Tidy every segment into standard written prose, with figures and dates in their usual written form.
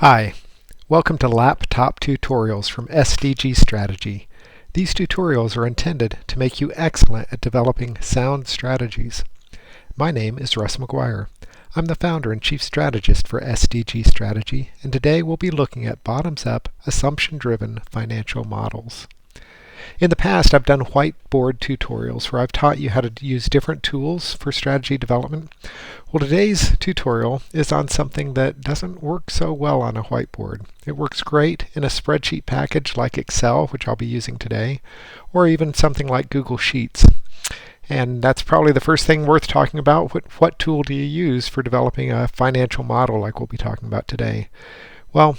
Hi, welcome to Laptop Tutorials from SDG Strategy. These tutorials are intended to make you excellent at developing sound strategies. My name is Russ McGuire. I'm the founder and chief strategist for SDG Strategy, and today we'll be looking at bottoms-up, assumption-driven financial models. In the past, I've done whiteboard tutorials where I've taught you how to use different tools for strategy development. Well, today's tutorial is on something that doesn't work so well on a whiteboard. It works great in a spreadsheet package like Excel, which I'll be using today, or even something like Google Sheets. And that's probably the first thing worth talking about. What tool do you use for developing a financial model like we'll be talking about today? Well,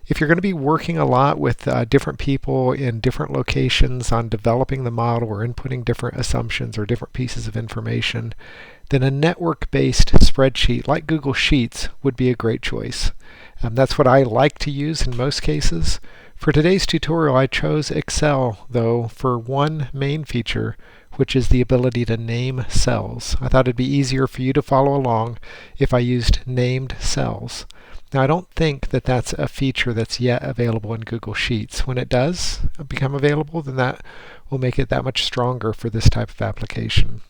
if you're going to be working a lot with different people in different locations on developing the model or inputting different assumptions or different pieces of information, then a network-based spreadsheet like Google Sheets would be a great choice. That's what I like to use in most cases. For today's tutorial, I chose Excel, though, for one main feature, which is the ability to name cells. I thought it'd be easier for you to follow along if I used named cells. Now, I don't think that that's a feature that's yet available in Google Sheets. When it does become available, then that will make it that much stronger for this type of application.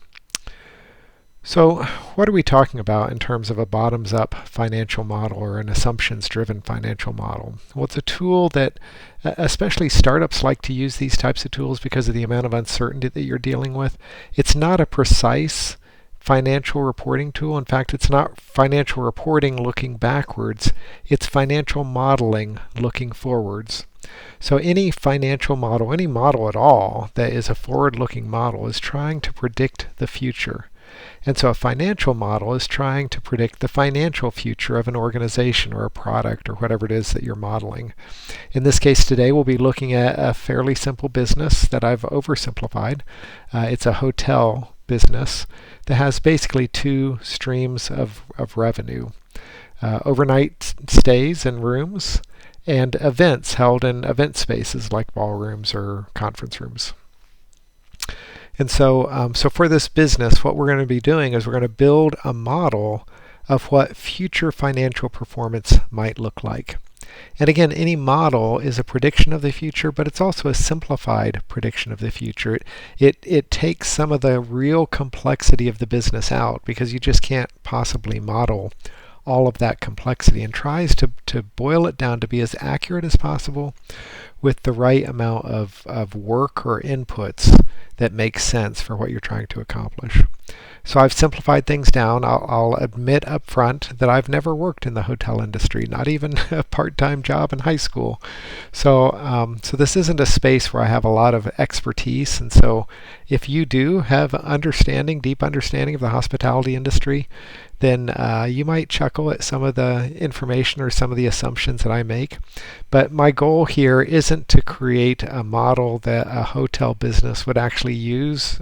So, what are we talking about in terms of a bottoms-up financial model or an assumptions-driven financial model? Well, it's a tool that especially startups like to use these types of tools because of the amount of uncertainty that you're dealing with. It's not a precise financial reporting tool. In fact, it's not financial reporting looking backwards. It's financial modeling looking forwards. So any financial model, any model at all that is a forward-looking model is trying to predict the future. And so a financial model is trying to predict the financial future of an organization or a product or whatever it is that you're modeling. In this case today, we'll be looking at a fairly simple business that I've oversimplified. It's a hotel business that has basically two streams of revenue. Overnight stays in rooms and events held in event spaces like ballrooms or conference rooms. And so for this business, what we're going to be doing is we're going to build a model of what future financial performance might look like. And again, any model is a prediction of the future, but it's also a simplified prediction of the future. It takes some of the real complexity of the business out because you just can't possibly model all of that complexity and tries to boil it down to be as accurate as possible with the right amount of work or inputs that make sense for what you're trying to accomplish. So I've simplified things down. I'll admit up front that I've never worked in the hotel industry, not even a part-time job in high school. So this isn't a space where I have a lot of expertise. And so if you do have deep understanding of the hospitality industry, then you might chuckle at some of the information or some of the assumptions that I make. But my goal here isn't to create a model that a hotel business would actually use.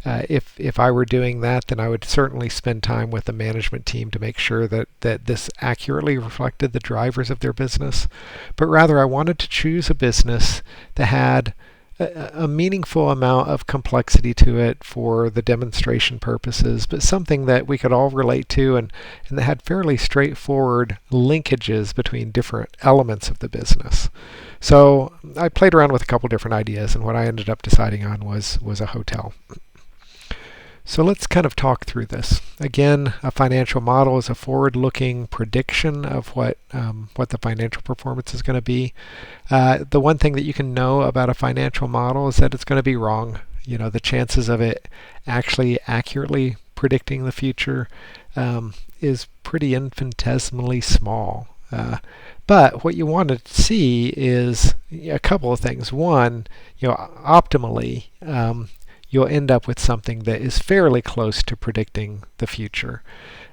If I were doing that, then I would certainly spend time with the management team to make sure that this accurately reflected the drivers of their business. But rather, I wanted to choose a business that had a meaningful amount of complexity to it for the demonstration purposes, but something that we could all relate to and that had fairly straightforward linkages between different elements of the business. So I played around with a couple different ideas, and what I ended up deciding on was a hotel. So let's kind of talk through this. Again, a financial model is a forward-looking prediction of what the financial performance is going to be. The one thing that you can know about a financial model is that it's going to be wrong. You know, the chances of it actually accurately predicting the future is pretty infinitesimally small. But what you want to see is a couple of things. One, optimally, you'll end up with something that is fairly close to predicting the future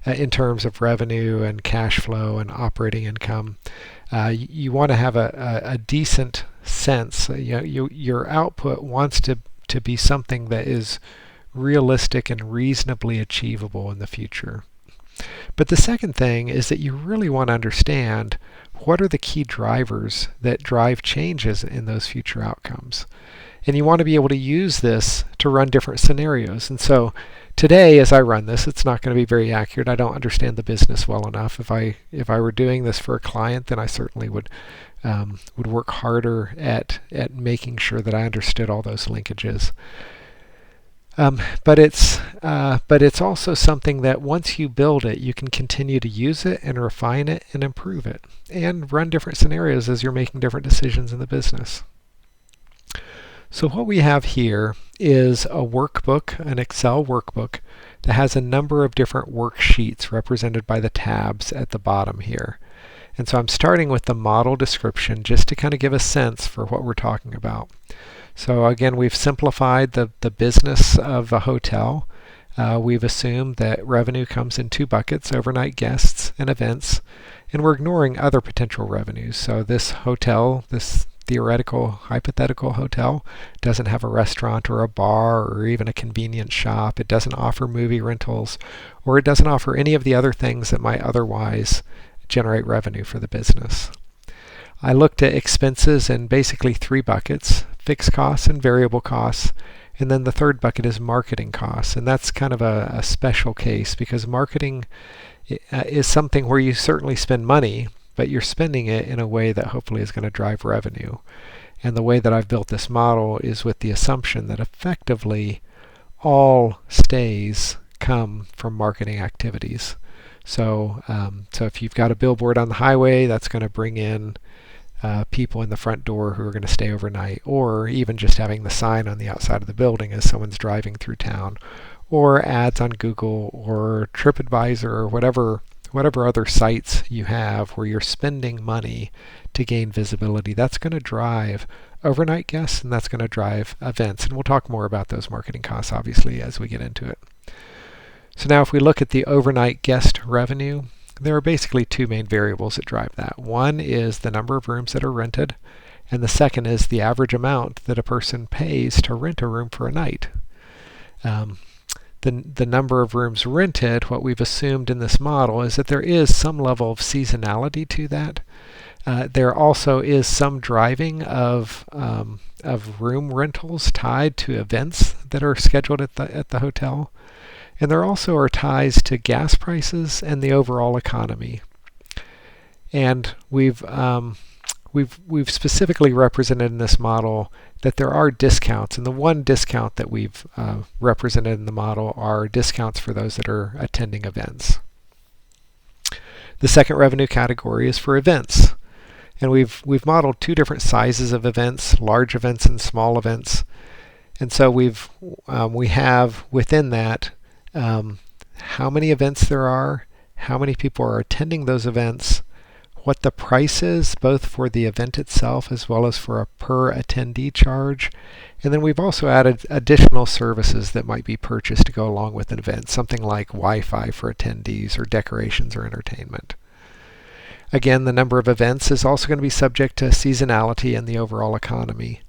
in terms of revenue and cash flow and operating income. You want to have a decent sense. Your output wants to be something that is realistic and reasonably achievable in the future. But the second thing is that you really want to understand what are the key drivers that drive changes in those future outcomes. And you want to be able to use this to run different scenarios. And so today, as I run this, it's not going to be very accurate. I don't understand the business well enough. If I were doing this for a client, then I certainly would work harder at making sure that I understood all those linkages. But it's also something that once you build it, you can continue to use it and refine it and improve it and run different scenarios as you're making different decisions in the business. So what we have here is a workbook, an Excel workbook, that has a number of different worksheets represented by the tabs at the bottom here. And so I'm starting with the model description just to kind of give a sense for what we're talking about. So again, we've simplified the business of a hotel. We've assumed that revenue comes in two buckets, overnight guests and events, and we're ignoring other potential revenues. So this hotel, this theoretical, hypothetical hotel, doesn't have a restaurant or a bar or even a convenience shop. It doesn't offer movie rentals, or it doesn't offer any of the other things that might otherwise generate revenue for the business. I looked at expenses in basically three buckets: fixed costs and variable costs, and then the third bucket is marketing costs. And that's kind of a special case because marketing is something where you certainly spend money, but you're spending it in a way that hopefully is going to drive revenue. And the way that I've built this model is with the assumption that effectively all stays come from marketing activities. So if you've got a billboard on the highway, that's going to bring in people in the front door who are going to stay overnight, or even just having the sign on the outside of the building as someone's driving through town, or ads on Google or TripAdvisor or whatever other sites you have where you're spending money to gain visibility. That's going to drive overnight guests, and that's going to drive events. And we'll talk more about those marketing costs, obviously, as we get into it. So now if we look at the overnight guest revenue, there are basically two main variables that drive that. One is the number of rooms that are rented, and the second is the average amount that a person pays to rent a room for a night. The number of rooms rented, what we've assumed in this model is that there is some level of seasonality to that. There also is some driving of room rentals tied to events that are scheduled at the hotel. And there also are ties to gas prices and the overall economy. And we've specifically represented in this model that there are discounts, and the one discount that we've represented in the model are discounts for those that are attending events. The second revenue category is for events, and we've modeled two different sizes of events: large events and small events. And so we have within that how many events there are, how many people are attending those events, what the price is, both for the event itself as well as for a per attendee charge. And then we've also added additional services that might be purchased to go along with an event, something like Wi-Fi for attendees or decorations or entertainment. Again, the number of events is also going to be subject to seasonality and the overall economy.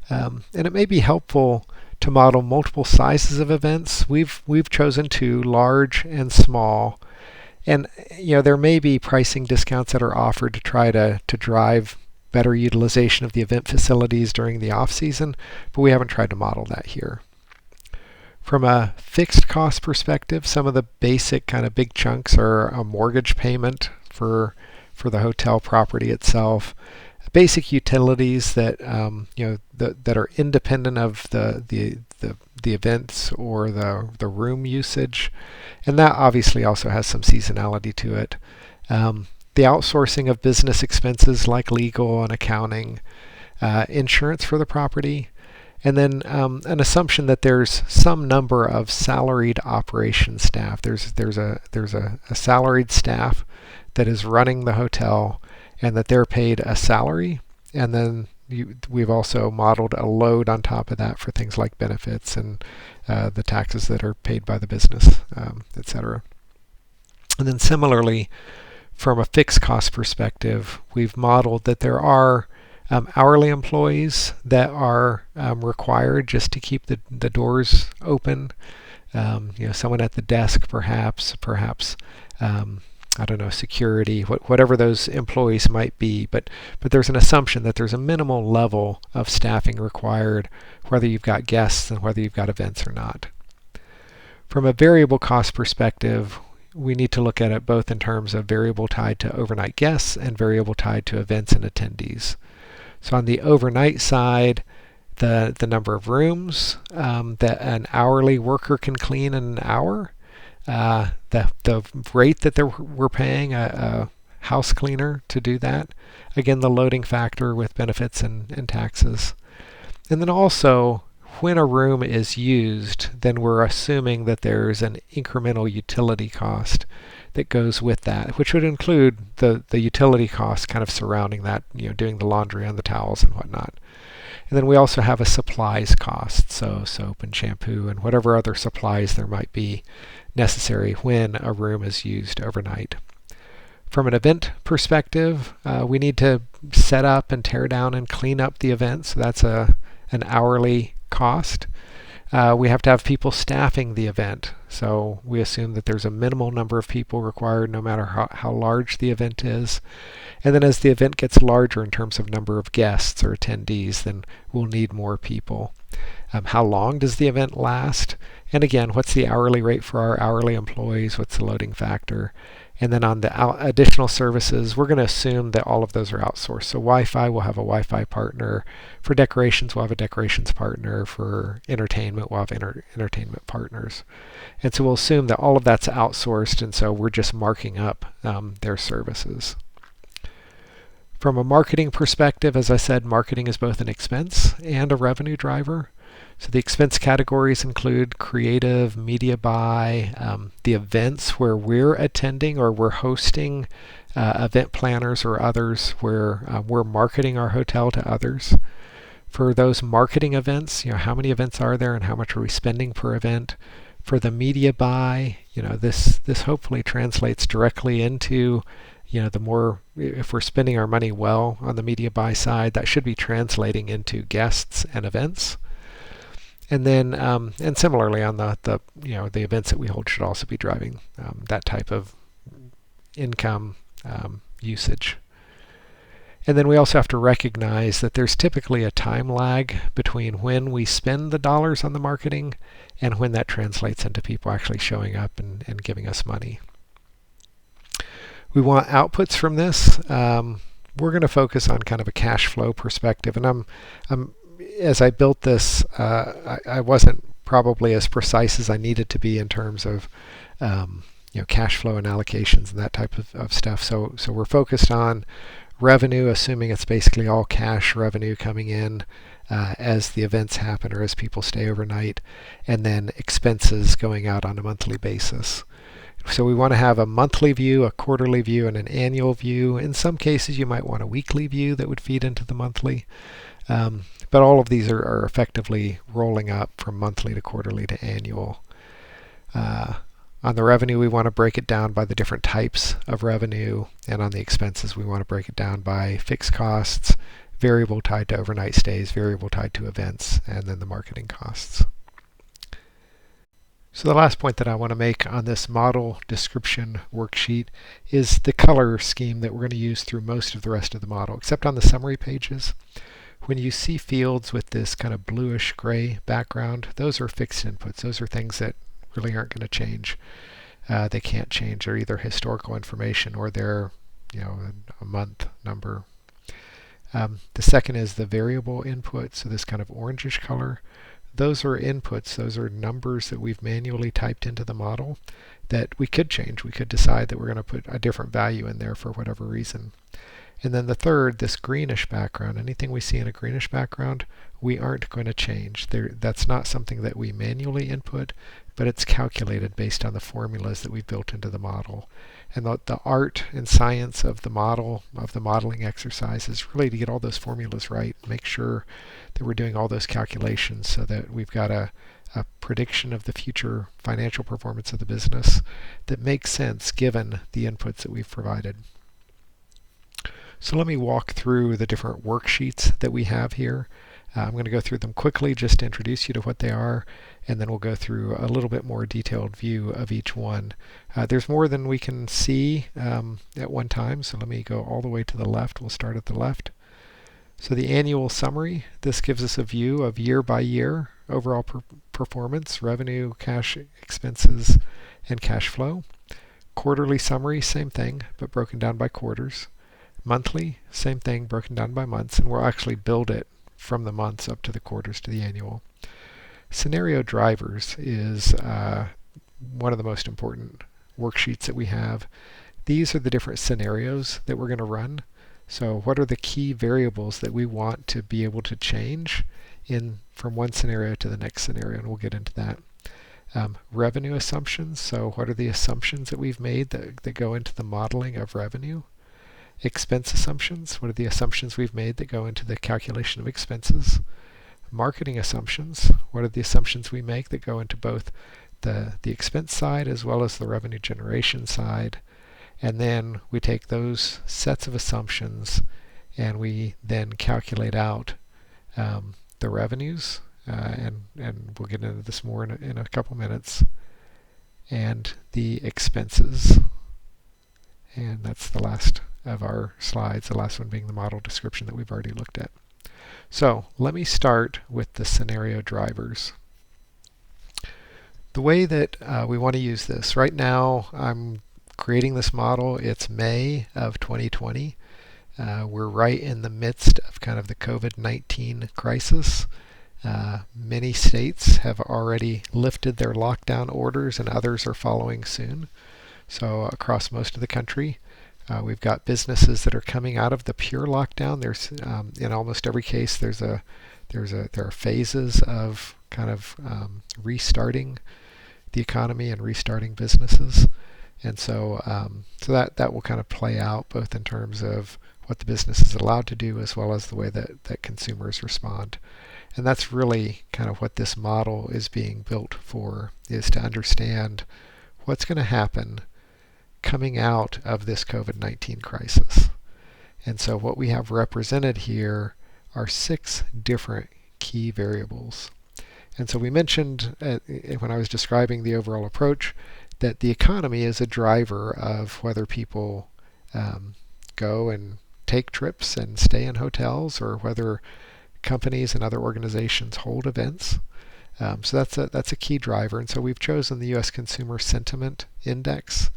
And it may be helpful to model multiple sizes of events. We've chosen two, large and small. And there may be pricing discounts that are offered to try to drive better utilization of the event facilities during the off-season, but we haven't tried to model that here. From a fixed cost perspective, some of the basic kind of big chunks are a mortgage payment for the hotel property itself, basic utilities that that are independent of the events or the room usage, and that obviously also has some seasonality to it. The outsourcing of business expenses like legal and accounting, insurance for the property, and then an assumption that there's some number of salaried operation staff. There's a salaried staff that is running the hotel, and that they're paid a salary, and then we've also modeled a load on top of that for things like benefits and the taxes that are paid by the business, etc. And then similarly, from a fixed cost perspective, we've modeled that there are hourly employees that are required just to keep the doors open. Someone at the desk, perhaps I don't know, security, whatever those employees might be, but there's an assumption that there's a minimal level of staffing required, whether you've got guests and whether you've got events or not. From a variable cost perspective, we need to look at it both in terms of variable tied to overnight guests and variable tied to events and attendees. So on the overnight side, the number of rooms that an hourly worker can clean in an hour, the rate that we're paying a house cleaner to do that, again the loading factor with benefits and taxes. And then also, when a room is used, then we're assuming that there's an incremental utility cost that goes with that, which would include the utility costs kind of surrounding that, doing the laundry and the towels and whatnot. And then we also have a supplies cost, so soap and shampoo and whatever other supplies there might be necessary when a room is used overnight. From an event perspective, we need to set up and tear down and clean up the event, so that's an hourly cost. We have to have people staffing the event, so we assume that there's a minimal number of people required no matter how large the event is. And then as the event gets larger in terms of number of guests or attendees, then we'll need more people. How long does the event last? And again, what's the hourly rate for our hourly employees? What's the loading factor? And then on the additional services, we're going to assume that all of those are outsourced. So Wi-Fi, we'll have a Wi-Fi partner. For decorations, we'll have a decorations partner. For entertainment, we'll have entertainment partners. And so we'll assume that all of that's outsourced, and so we're just marking up their services. From a marketing perspective, as I said, marketing is both an expense and a revenue driver. So the expense categories include creative, media buy, the events where we're attending or we're hosting event planners or others where we're marketing our hotel to others. For those marketing events, how many events are there and how much are we spending per event? For the media buy, this hopefully translates directly into the more, if we're spending our money well on the media buy side, that should be translating into guests and events. And then, and similarly on the events that we hold should also be driving that type of income usage. And then we also have to recognize that there's typically a time lag between when we spend the dollars on the marketing and when that translates into people actually showing up and giving us money. We want outputs from this. We're going to focus on kind of a cash flow perspective, and as I built this, I wasn't probably as precise as I needed to be in terms of cash flow and allocations and that type of stuff. So we're focused on revenue, assuming it's basically all cash revenue coming in as the events happen or as people stay overnight, and then expenses going out on a monthly basis. So we want to have a monthly view, a quarterly view, and an annual view. In some cases, you might want a weekly view that would feed into the monthly. But all of these are effectively rolling up from monthly to quarterly to annual. On the revenue, we want to break it down by the different types of revenue, and on the expenses, we want to break it down by fixed costs, variable tied to overnight stays, variable tied to events, and then the marketing costs. So the last point that I want to make on this model description worksheet is the color scheme that we're going to use through most of the rest of the model, except on the summary pages. When you see fields with this kind of bluish gray background, those are fixed inputs. Those are things that really aren't going to change. They can't change. They're either historical information or they're a month number. The second is the variable input, so this kind of orangish color. Those are inputs. Those are numbers that we've manually typed into the model that we could change. We could decide that we're going to put a different value in there for whatever reason. And then the third, this greenish background, anything we see in a greenish background, we aren't going to change. That's not something that we manually input, but it's calculated based on the formulas that we've built into the model. And the art and science of the modeling exercise is really to get all those formulas right, make sure that we're doing all those calculations so that we've got a prediction of the future financial performance of the business that makes sense given the inputs that we've provided. So let me walk through the different worksheets that we have here. I'm going to go through them quickly just to introduce you to what they are, and then we'll go through a little bit more detailed view of each one. There's more than we can see at one time, so let me go all the way to the left. We'll start at the left. So the annual summary, this gives us a view of year by year overall performance, revenue, cash expenses, and cash flow. Quarterly summary, same thing, but broken down by quarters. Monthly, same thing, broken down by months, and we'll actually build it from the months up to the quarters to the annual. Scenario drivers is one of the most important worksheets that we have. These are the different scenarios that we're going to run. So what are the key variables that we want to be able to change from one scenario to the next scenario, and we'll get into that. Revenue assumptions, so what are the assumptions that we've made that go into the modeling of revenue? Expense assumptions, what are the assumptions we've made that go into the calculation of expenses? Marketing assumptions, what are the assumptions we make that go into both the expense side as well as the revenue generation side? And then we take those sets of assumptions and we then calculate out the revenues, and we'll get into this more in a couple minutes, and the expenses. And that's the last of our slides, the last one being the model description that we've already looked at. So let me start with the scenario drivers. The way that we want to use this, right now I'm creating this model. It's May of 2020. We're right in the midst of kind of the COVID-19 crisis. Many states have already lifted their lockdown orders and others are following soon. So across most of the country, we've got businesses that are coming out of the pure lockdown. There's in almost every case there are phases of kind of restarting the economy and restarting businesses. And so that will kind of play out both in terms of what the business is allowed to do as well as the way that consumers respond. And that's really kind of what this model is being built for, is to understand what's going to happen coming out of this COVID-19 crisis. And so what we have represented here are 6 different key variables. And so we mentioned when I was describing the overall approach that the economy is a driver of whether people go and take trips and stay in hotels, or whether companies and other organizations hold events. So that's a key driver. And so we've chosen the U.S. Consumer Sentiment Index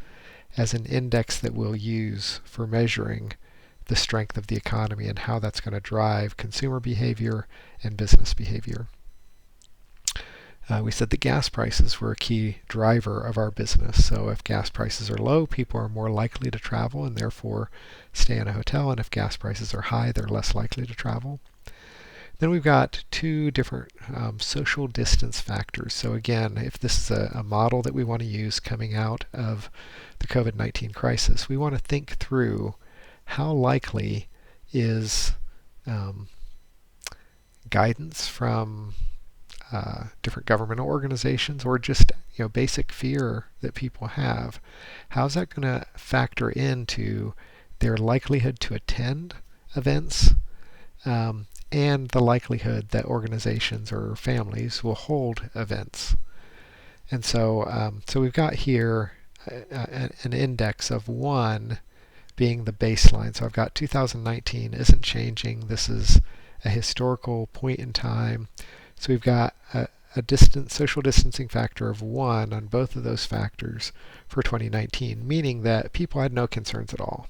as an index that we'll use for measuring the strength of the economy and how that's going to drive consumer behavior and business behavior. We said that gas prices were a key driver of our business. So if gas prices are low, people are more likely to travel and therefore stay in a hotel. And if gas prices are high, they're less likely to travel. Then we've got 2 different social distance factors. So again, if this is a model that we want to use coming out of the COVID-19 crisis, we want to think through how likely is guidance from different governmental organizations, or just basic fear that people have. How's that going to factor into their likelihood to attend events, and the likelihood that organizations or families will hold events? And so we've got here an index of 1 being the baseline. So I've got 2019 isn't changing. This is a historical point in time. So we've got a social distancing factor of 1 on both of those factors for 2019, meaning that people had no concerns at all.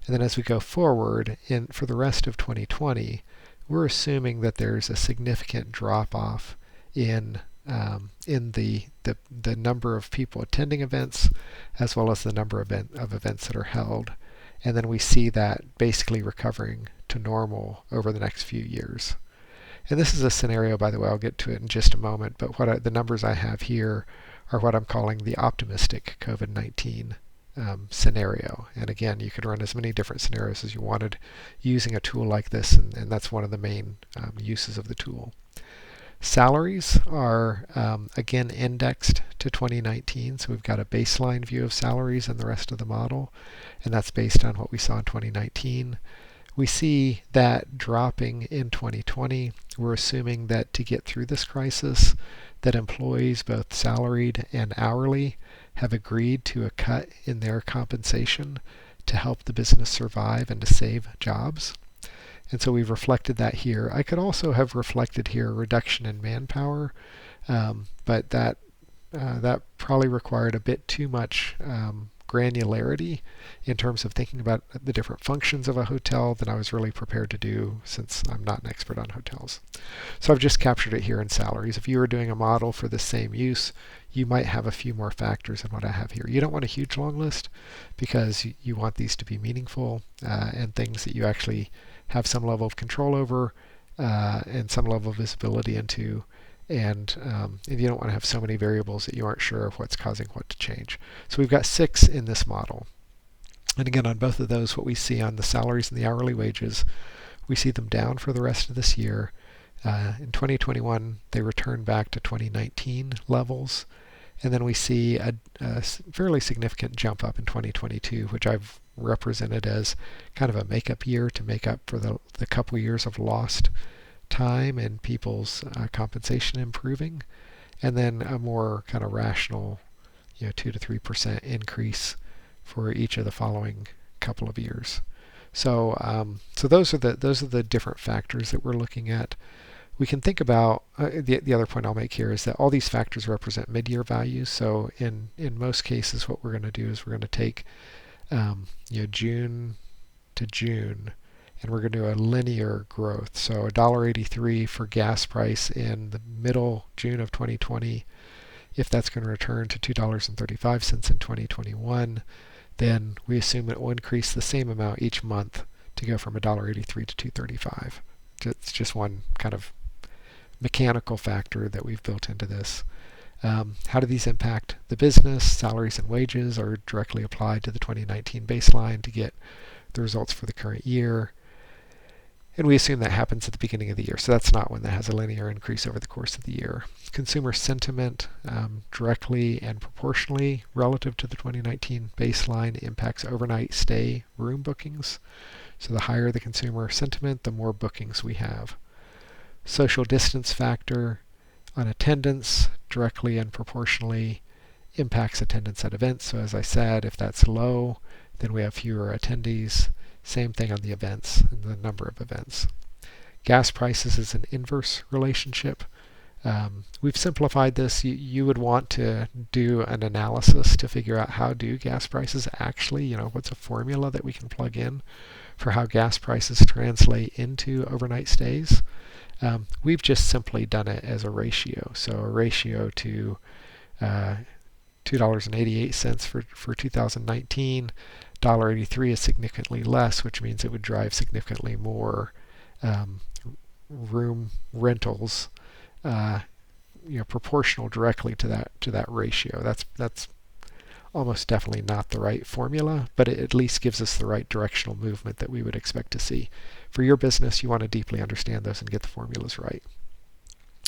And then as we go forward for the rest of 2020, we're assuming that there's a significant drop-off in the number of people attending events as well as the number of events that are held. And then we see that basically recovering to normal over the next few years. And this is a scenario, by the way, I'll get to it in just a moment, but the numbers I have here are what I'm calling the optimistic COVID-19 scenario. And again, you could run as many different scenarios as you wanted using a tool like this, and that's one of the main uses of the tool. Salaries are, again, indexed to 2019, so we've got a baseline view of salaries in the rest of the model, and that's based on what we saw in 2019. We see that dropping in 2020. We're assuming that to get through this crisis, that employees, both salaried and hourly, have agreed to a cut in their compensation to help the business survive and to save jobs. And so we've reflected that here. I could also have reflected here a reduction in manpower, but that probably required a bit too much granularity in terms of thinking about the different functions of a hotel than I was really prepared to do, since I'm not an expert on hotels. So I've just captured it here in salaries. If you were doing a model for the same use, you might have a few more factors than what I have here. You don't want a huge long list because you want these to be meaningful and things that you actually have some level of control over and some level of visibility into. And you don't want to have so many variables that you aren't sure of what's causing what to change. So we've got 6 in this model. And again, on both of those, what we see on the salaries and the hourly wages, we see them down for the rest of this year. In 2021, they return back to 2019 levels. And then we see a fairly significant jump up in 2022, which I've represented as kind of a makeup year to make up for the couple years of lost time and people's compensation improving, and then a more kind of rational 2 to 3% increase for each of the following couple of years. So those are the different factors that we're looking at. We can think about the other point I'll make here is that all these factors represent mid-year values. So in most cases, what we're going to do is we're going to take June to June, and we're going to do a linear growth. So $1.83 for gas price in the middle June of 2020. If that's going to return to $2.35 in 2021, then we assume it will increase the same amount each month to go from $1.83 to $2.35. It's just one kind of mechanical factor that we've built into this. How do these impact the business? Salaries and wages are directly applied to the 2019 baseline to get the results for the current year. And we assume that happens at the beginning of the year. So that's not one that has a linear increase over the course of the year. Consumer sentiment directly and proportionally relative to the 2019 baseline impacts overnight stay room bookings. So the higher the consumer sentiment, the more bookings we have. Social distance factor on attendance directly and proportionally impacts attendance at events. So as I said, if that's low, then we have fewer attendees. Same thing on the events and the number of events. Gas prices is an inverse relationship. We've simplified this. You would want to do an analysis to figure out how do gas prices actually, what's a formula that we can plug in for how gas prices translate into overnight stays. We've just simply done it as a ratio. So a ratio to $2.88 for 2019. $1.83 is significantly less, which means it would drive significantly more room rentals, proportional directly to that ratio. That's almost definitely not the right formula, but it at least gives us the right directional movement that we would expect to see. For your business, you want to deeply understand those and get the formulas right.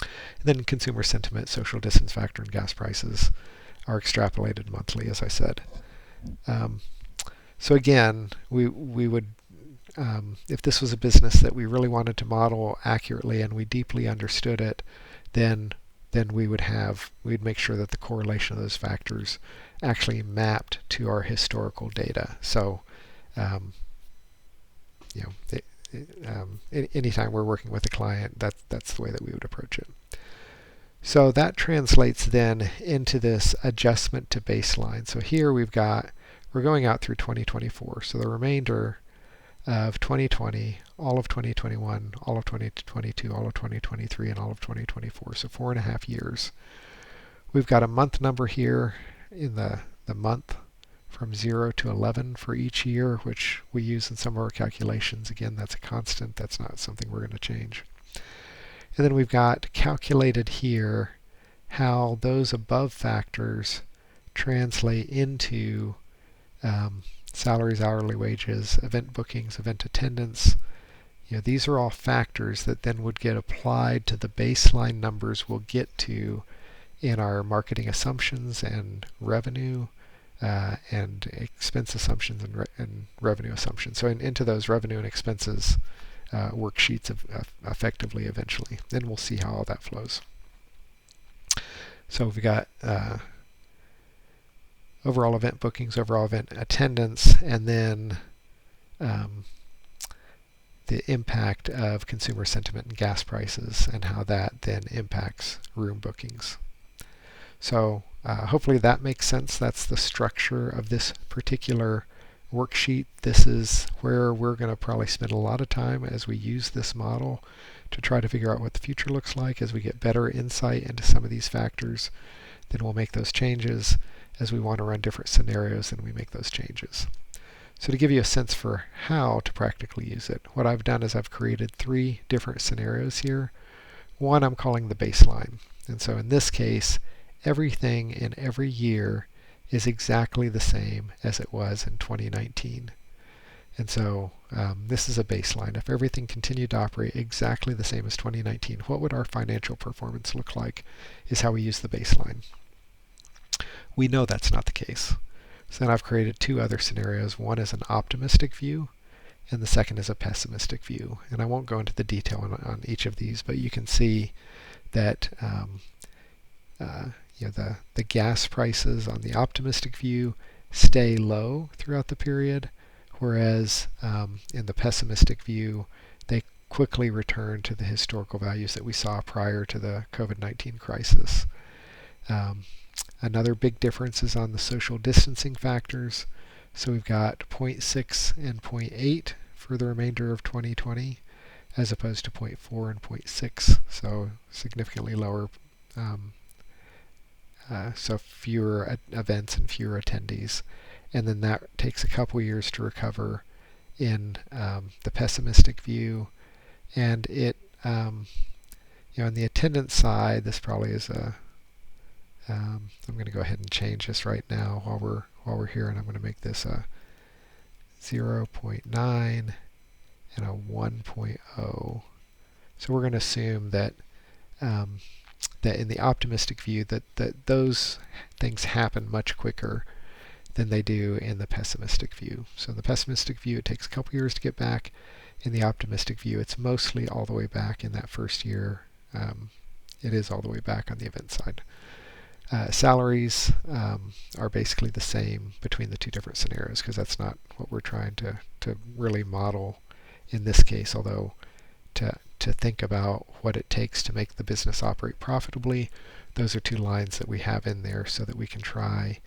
And then consumer sentiment, social distance factor, and gas prices are extrapolated monthly, as I said. So again, we would, if this was a business that we really wanted to model accurately and we deeply understood it, then we'd make sure that the correlation of those factors actually mapped to our historical data. So, anytime we're working with a client, that's the way that we would approach it. So that translates then into this adjustment to baseline. So here we're going out through 2024. So the remainder of 2020, all of 2021, all of 2022, all of 2023, and all of 2024. So 4.5 years. We've got a month number here in the month from 0 to 11 for each year, which we use in some of our calculations. Again, that's a constant. That's not something we're going to change. And then we've got calculated here how those above factors translate into salaries, hourly wages, event bookings, event attendance. These are all factors that then would get applied to the baseline numbers we'll get to in our marketing assumptions and revenue and expense assumptions and revenue assumptions. So into those revenue and expenses worksheets effectively eventually. Then we'll see how all that flows. So we've got overall event bookings, overall event attendance, and then the impact of consumer sentiment and gas prices and how that then impacts room bookings. So hopefully that makes sense. That's the structure of this particular worksheet. This is where we're going to probably spend a lot of time as we use this model to try to figure out what the future looks like. As we get better insight into some of these factors, then we'll make those changes. As we want to run different scenarios, then we make those changes. So to give you a sense for how to practically use it, what I've done is I've created 3 different scenarios here. One I'm calling the baseline. And so in this case, everything in every year is exactly the same as it was in 2019. And so this is a baseline. If everything continued to operate exactly the same as 2019, what would our financial performance look like, is how we use the baseline. We know that's not the case. So then I've created 2 other scenarios. One is an optimistic view, and the second is a pessimistic view. And I won't go into the detail on each of these, but you can see that the gas prices on the optimistic view stay low throughout the period, whereas in the pessimistic view, they quickly return to the historical values that we saw prior to the COVID-19 crisis. Another big difference is on the social distancing factors. So we've got 0.6 and 0.8 for the remainder of 2020, as opposed to 0.4 and 0.6, so significantly lower. So fewer events and fewer attendees. And then that takes a couple years to recover in the pessimistic view. And it, on the attendance side, this probably is a I'm going to go ahead and change this right now while we're here, and I'm going to make this a 0.9 and a 1.0. So we're going to assume that that in the optimistic view that those things happen much quicker than they do in the pessimistic view. So in the pessimistic view, it takes a couple years to get back. In the optimistic view, it's mostly all the way back in that first year. It is all the way back on the event side. Salaries are basically the same between the 2 different scenarios, because that's not what we're trying to really model in this case, although to think about what it takes to make the business operate profitably, those are 2 lines that we have in there so that we can try,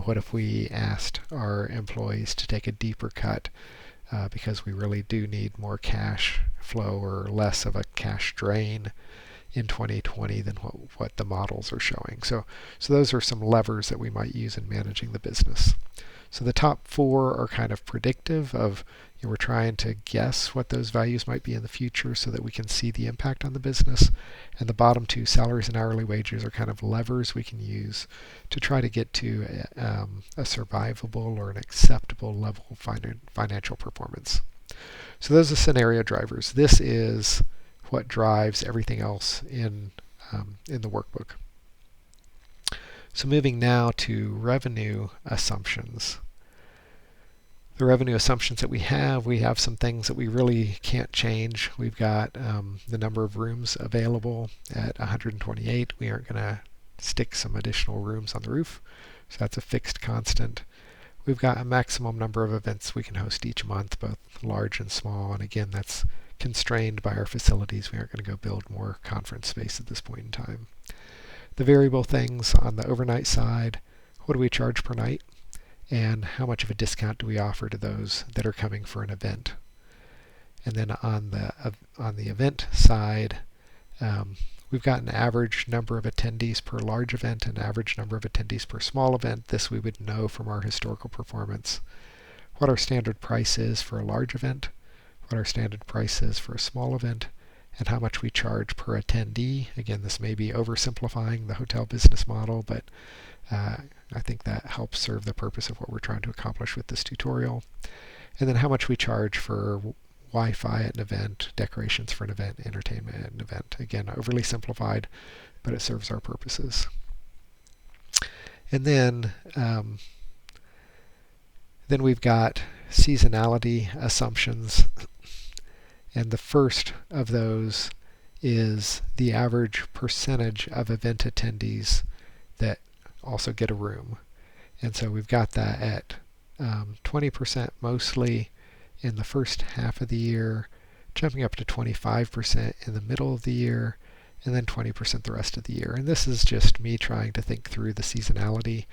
what if we asked our employees to take a deeper cut because we really do need more cash flow or less of a cash drain in 2020 than what the models are showing. So those are some levers that we might use in managing the business. So the top 4 are kind of predictive of, we're trying to guess what those values might be in the future so that we can see the impact on the business. And the bottom 2, salaries and hourly wages, are kind of levers we can use to try to get to a survivable or an acceptable level of financial performance. So those are scenario drivers. This is what drives everything else in the workbook. So moving now to revenue assumptions. The revenue assumptions that we have some things that we really can't change. We've got the number of rooms available at 128. We aren't going to stick some additional rooms on the roof, so that's a fixed constant. We've got a maximum number of events we can host each month, both large and small, and again, that's constrained by our facilities. We aren't going to go build more conference space at this point in time. The variable things on the overnight side, what do we charge per night? And how much of a discount do we offer to those that are coming for an event? And then on the event side, we've got an average number of attendees per large event and average number of attendees per small event. This we would know from our historical performance. What our standard price is for a large event, what our standard price is for a small event, and how much we charge per attendee. Again, this may be oversimplifying the hotel business model, but I think that helps serve the purpose of what we're trying to accomplish with this tutorial. And then how much we charge for Wi-Fi at an event, decorations for an event, entertainment at an event. Again, overly simplified, but it serves our purposes. And then Then we've got seasonality assumptions, and the first of those is the average percentage of event attendees that also get a room. And so we've got that at 20% mostly in the first half of the year, jumping up to 25% in the middle of the year, and then 20% the rest of the year. And this is just me trying to think through the seasonality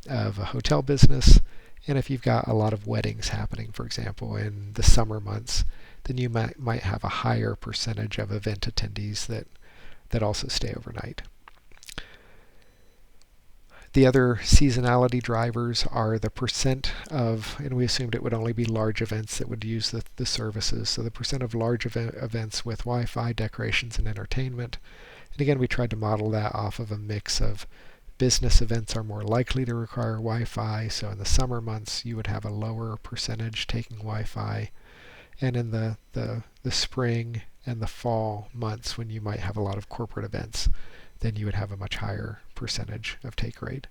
of a hotel business. And if you've got a lot of weddings happening, for example, in the summer months, then you might have a higher percentage of event attendees that also stay overnight. The other seasonality drivers are the percent of, and we assumed it would only be large events that would use the services, so the percent of large events with Wi-Fi, decorations, and entertainment. And again, we tried to model that off of a mix of business events are more likely to require Wi-Fi, so in the summer months you would have a lower percentage taking Wi-Fi, and in the spring and the fall months when you might have a lot of corporate events, then you would have a much higher percentage of take rate.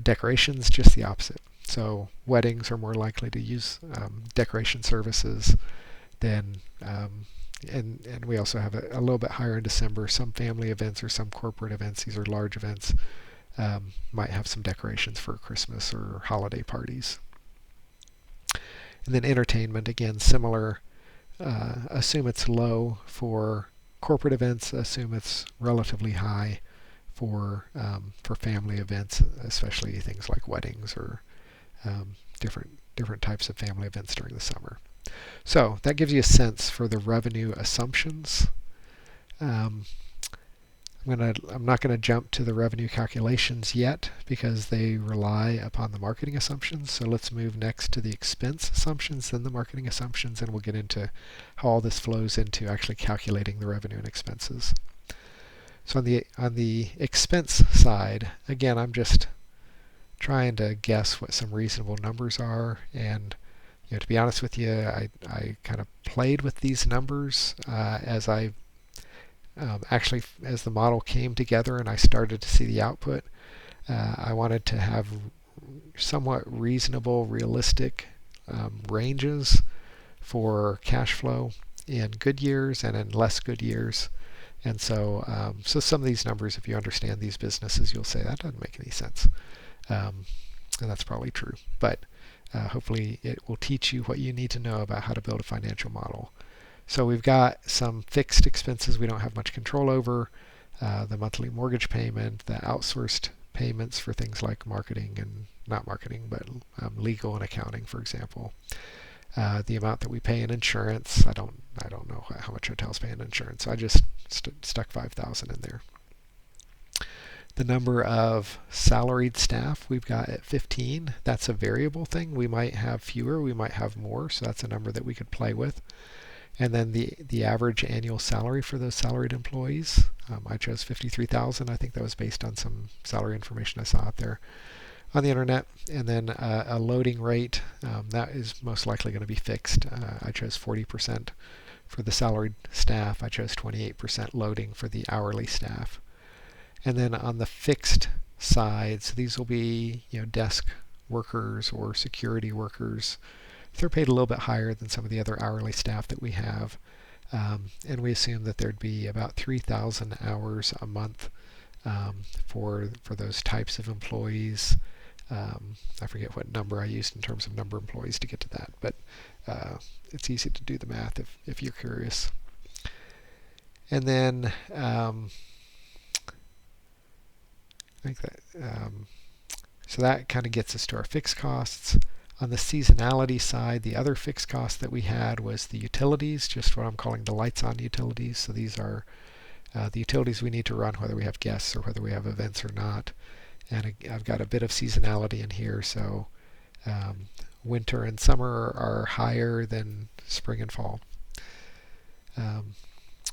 Decorations, just the opposite. So weddings are more likely to use decoration services than, and we also have a little bit higher in December. Some family events or some corporate events, these are large events, might have some decorations for Christmas or holiday parties. And then entertainment, again, similar. Assume it's low for corporate events, assume it's relatively high for family events, especially things like weddings or different types of family events during the summer. So that gives you a sense for the revenue assumptions. I'm not going to jump to the revenue calculations yet because they rely upon the marketing assumptions. So let's move next to the expense assumptions, then the marketing assumptions, and we'll get into how all this flows into actually calculating the revenue and expenses. So on the expense side, again, I'm just trying to guess what some reasonable numbers are, and to be honest with you, I kind of played with these numbers as I actually, as the model came together and I started to see the output. I wanted to have somewhat reasonable, realistic ranges for cash flow in good years and in less good years. And so some of these numbers, if you understand these businesses, you'll say that doesn't make any sense. And that's probably true. But hopefully it will teach you what you need to know about how to build a financial model. So we've got some fixed expenses we don't have much control over, the monthly mortgage payment, the outsourced payments for things like marketing and not marketing, but legal and accounting, for example. The amount that we pay in insurance, I don't know how much hotels pay in insurance, so I just stuck $5,000 in there. The number of salaried staff we've got at 15. That's a variable thing. We might have fewer, we might have more, so that's a number that we could play with. And then the average annual salary for those salaried employees, I chose $53,000. I think that was based on some salary information I saw out there on the internet. And then a loading rate, that is most likely going to be fixed. I chose 40% for the salaried staff. I chose 28% loading for the hourly staff. And then on the fixed side, so these will be desk workers or security workers. They're paid a little bit higher than some of the other hourly staff that we have. And we assume that there'd be about 3,000 hours a month for those types of employees. I forget what number I used in terms of number of employees to get to that, but it's easy to do the math if you're curious. And then I think that so that kind of gets us to our fixed costs. On the seasonality side, the other fixed cost that we had was the utilities, just what I'm calling the lights on utilities. So these are the utilities we need to run whether we have guests or whether we have events or not. And I've got a bit of seasonality in here, so winter and summer are higher than spring and fall.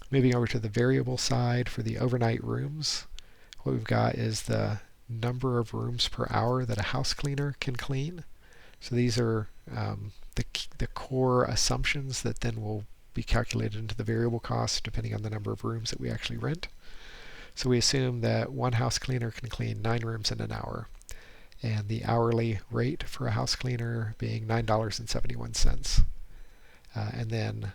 Moving over to the variable side for the overnight rooms, what we've got is the number of rooms per hour that a house cleaner can clean. So these are the core assumptions that then will be calculated into the variable cost depending on the number of rooms that we actually rent. So we assume that one house cleaner can clean 9 rooms in an hour. and the hourly rate for a house cleaner being $9.71. And then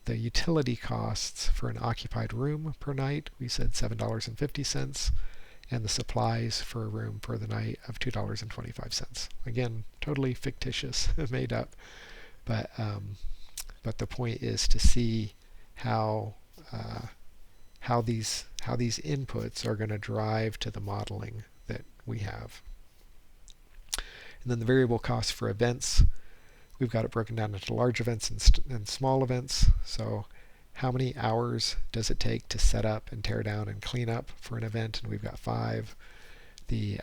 the utility costs for an occupied room per night, we said $7.50, and the supplies for a room per the night of $2.25. Again, totally fictitious, made up, but the point is to see how these inputs are going to drive to the modeling that we have. And then the variable costs for events, we've got it broken down into large events and small events. So how many hours does it take to set up and tear down and clean up for an event? And we've got 5. The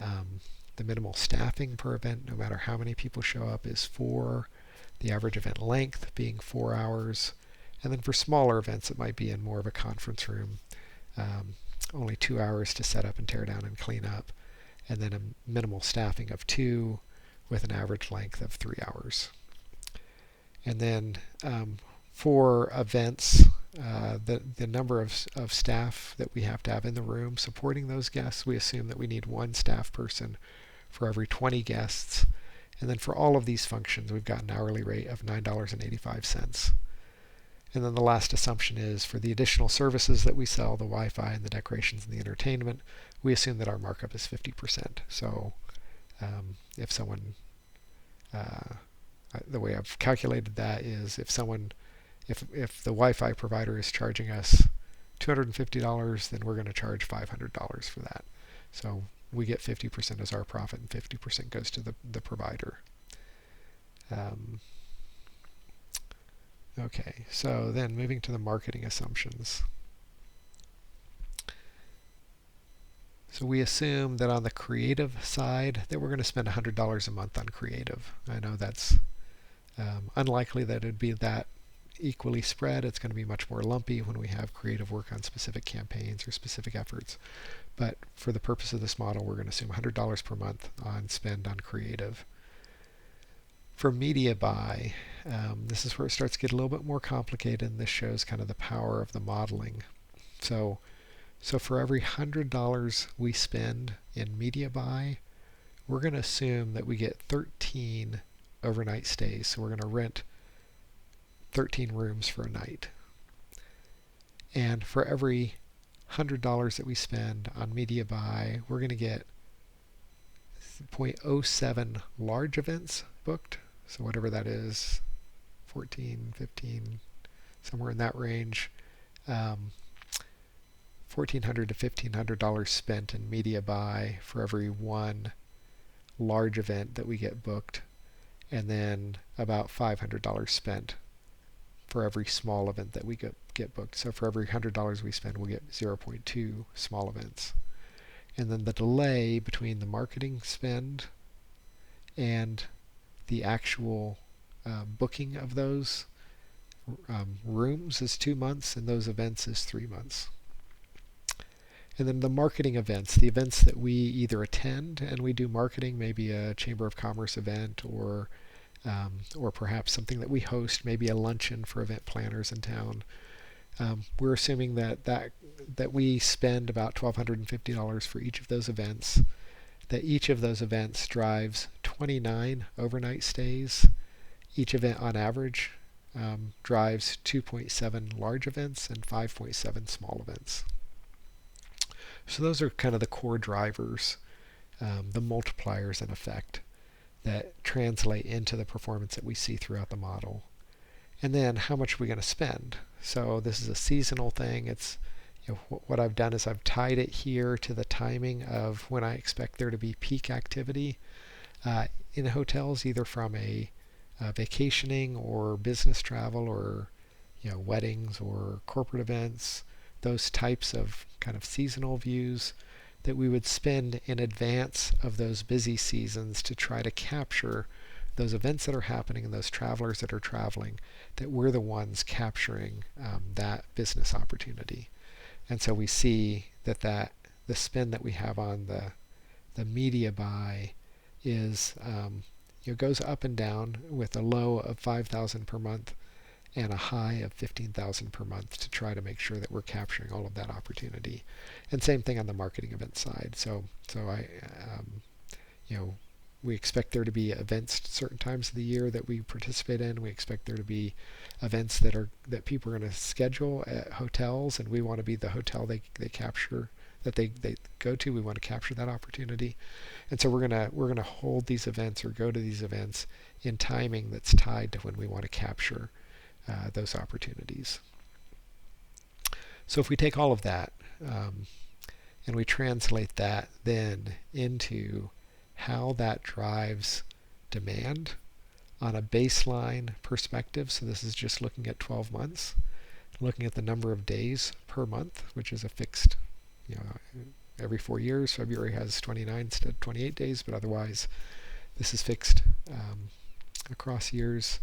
minimal staffing per event, no matter how many people show up, is 4. The average event length being 4 hours. And then for smaller events, it might be in more of a conference room. Only 2 hours to set up and tear down and clean up. And then a minimal staffing of 2 with an average length of 3 hours. And then for events, the number of staff that we have to have in the room supporting those guests, we assume that we need 1 staff person for every 20 guests. And then for all of these functions, we've got an hourly rate of $9.85. And then the last assumption is for the additional services that we sell, the Wi-Fi and the decorations and the entertainment, we assume that our markup is 50%. So if someone, the way I've calculated that is if the Wi-Fi provider is charging us $250, then we're going to charge $500 for that. So we get 50% as our profit, and 50% goes to the provider. Okay, so then moving to the marketing assumptions. So we assume that on the creative side that we're going to spend $100 a month on creative. I know that's unlikely that it'd be that equally spread. It's going to be much more lumpy when we have creative work on specific campaigns or specific efforts. But for the purpose of this model, we're going to assume $100 per month on spend on creative. For media buy, this is where it starts to get a little bit more complicated, and this shows kind of the power of the modeling. So for every $100 we spend in media buy, we're going to assume that we get 13 overnight stays. So we're going to rent 13 rooms for a night. And for every $100 that we spend on media buy, we're going to get 0.07 large events booked. So whatever that is, 14, 15, somewhere in that range. $1,400 to $1,500 spent in media buy for every 1 large event that we get booked, and then about $500 spent for every small event that we get booked. So for every $100 we spend, we'll get 0.2 small events. And then the delay between the marketing spend and the actual booking of those rooms is 2 months, and those events is 3 months. And then the marketing events, the events that we either attend and we do marketing, maybe a Chamber of Commerce event, or perhaps something that we host, maybe a luncheon for event planners in town. We're assuming that we spend about $1,250 for each of those events, that each of those events drives 29 overnight stays. Each event on average drives 2.7 large events and 5.7 small events. So those are kind of the core drivers, the multipliers in effect, that translate into the performance that we see throughout the model. And then how much are we going to spend? So this is a seasonal thing. It's what I've done is I've tied it here to the timing of when I expect there to be peak activity in hotels, either from a vacationing or business travel or weddings or corporate events, those types of kind of seasonal views that we would spend in advance of those busy seasons to try to capture those events that are happening and those travelers that are traveling, that we're the ones capturing that business opportunity. And so we see that the spend that we have on the media buy is goes up and down, with a low of $5,000 per month and a high of $15,000 per month, to try to make sure that we're capturing all of that opportunity. And same thing on the marketing event side. So I we expect there to be events at certain times of the year that we participate in. We expect there to be events that people are going to schedule at hotels, and we want to be the hotel they capture, that they go to. We want to capture that opportunity. And so we're gonna hold these events or go to these events in timing that's tied to when we want to capture those opportunities. So if we take all of that and we translate that then into how that drives demand on a baseline perspective, so this is just looking at 12 months, looking at the number of days per month, which is a fixed, every 4 years. February has 29 instead of 28 days, but otherwise this is fixed across years.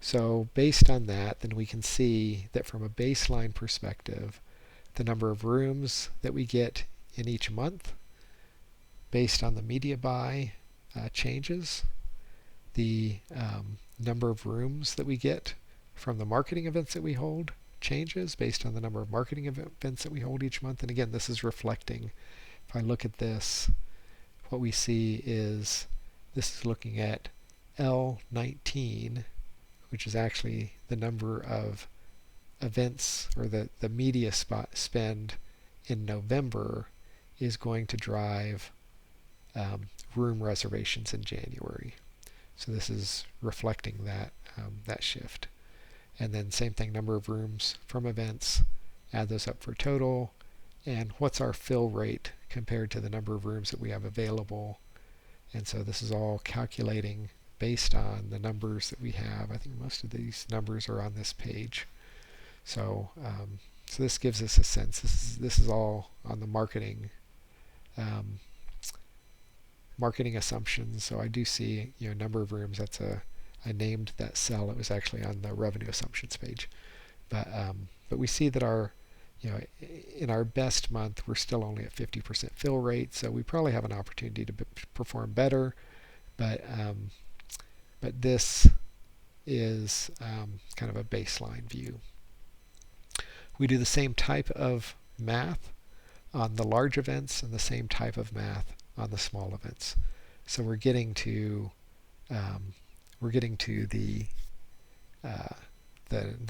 So based on that, then we can see that from a baseline perspective, the number of rooms that we get in each month based on the media buy changes. The number of rooms that we get from the marketing events that we hold changes based on the number of marketing events that we hold each month. And again, this is reflecting, if I look at this, what we see is this is looking at L19, which is actually the number of events, or the media spend in November is going to drive room reservations in January. So this is reflecting that shift. And then same thing, number of rooms from events, add those up for total, and what's our fill rate compared to the number of rooms that we have available. And so this is all calculating based on the numbers that we have. I think most of these numbers are on this page. So so this gives us a sense. This is all on the marketing assumptions. So I do see number of rooms. I named that cell. It was actually on the revenue assumptions page. But we see that in our best month we're still only at 50% fill rate. So we probably have an opportunity to perform better. But this is kind of a baseline view. We do the same type of math on the large events and the same type of math on the small events. So we're getting to the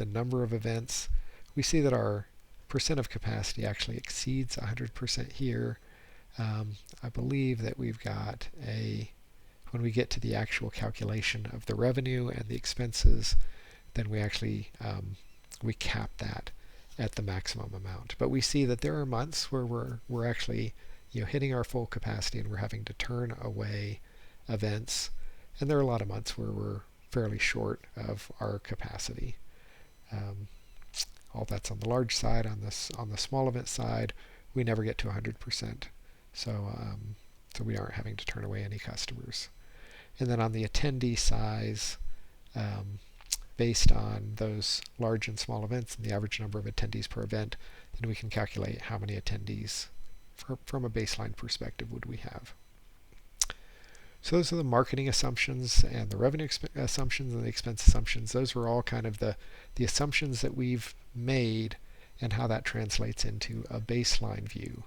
number of events. We see that our percent of capacity actually exceeds 100% here. I believe that we've got when we get to the actual calculation of the revenue and the expenses, then we actually we cap that at the maximum amount. But we see that there are months where we're actually hitting our full capacity and we're having to turn away events, and there are a lot of months where we're fairly short of our capacity. All that's on the large side. On the small event side, we never get to 100%. So we aren't having to turn away any customers. And then on the attendee size, based on those large and small events and the average number of attendees per event, then we can calculate how many attendees from a baseline perspective would we have. So those are the marketing assumptions and the revenue assumptions and the expense assumptions. Those are all kind of the assumptions that we've made and how that translates into a baseline view.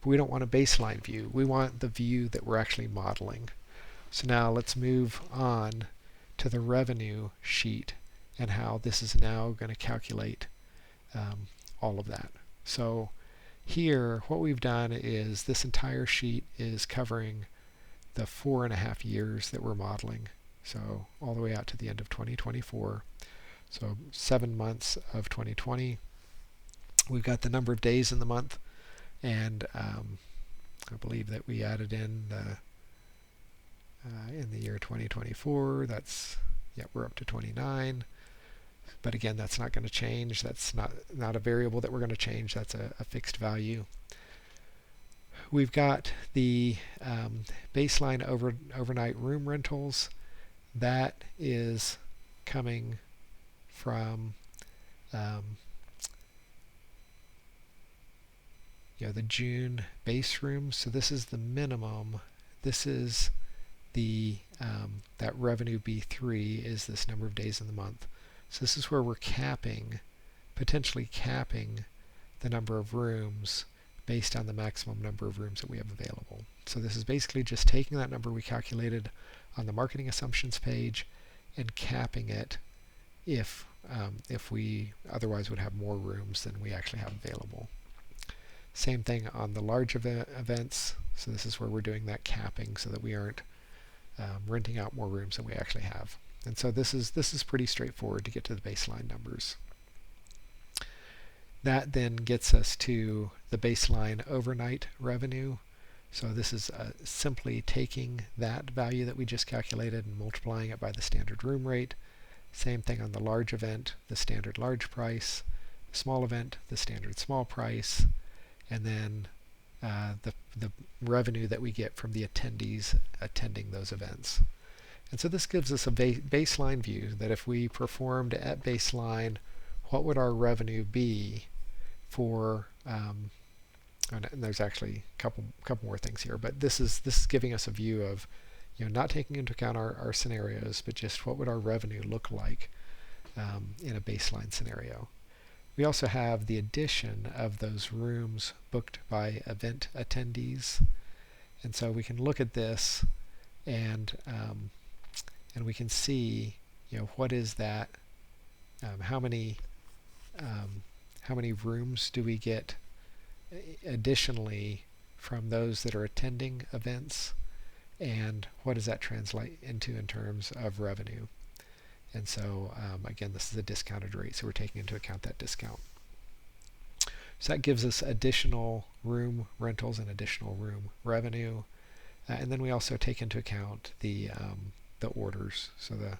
But we don't want a baseline view. We want the view that we're actually modeling. So now let's move on to the revenue sheet and how this is now going to calculate all of that. So here what we've done is this entire sheet is covering the 4.5 years that we're modeling, so all the way out to the end of 2024. So 7 months of 2020. We've got the number of days in the month, and I believe that we added in the year 2024. We're up to 29. But again, that's not going to change. That's not a variable that we're going to change. That's a fixed value. We've got the baseline overnight room rentals. That is coming from the June base rooms. So this is the minimum. This is the that revenue B3 is this number of days in the month. So this is where we're potentially capping the number of rooms based on the maximum number of rooms that we have available. So this is basically just taking that number we calculated on the marketing assumptions page and capping it if we otherwise would have more rooms than we actually have available. Same thing on the large events. So this is where we're doing that capping so that we aren't renting out more rooms than we actually have. And so this is pretty straightforward to get to the baseline numbers. That then gets us to the baseline overnight revenue. So this is simply taking that value that we just calculated and multiplying it by the standard room rate. Same thing on the large event, the standard large price, small event, the standard small price, and then the revenue that we get from the attendees attending those events. And so this gives us a baseline view that if we performed at baseline, what would our revenue be for, and there's actually a couple more things here, but this is giving us a view of, not taking into account our scenarios, but just what would our revenue look like in a baseline scenario. We also have the addition of those rooms booked by event attendees, and so we can look at this and we can see, what is that? How many rooms do we get additionally from those that are attending events, and what does that translate into in terms of revenue? And so again, this is a discounted rate, so we're taking into account that discount. So that gives us additional room rentals and additional room revenue. And then we also take into account the orders, so the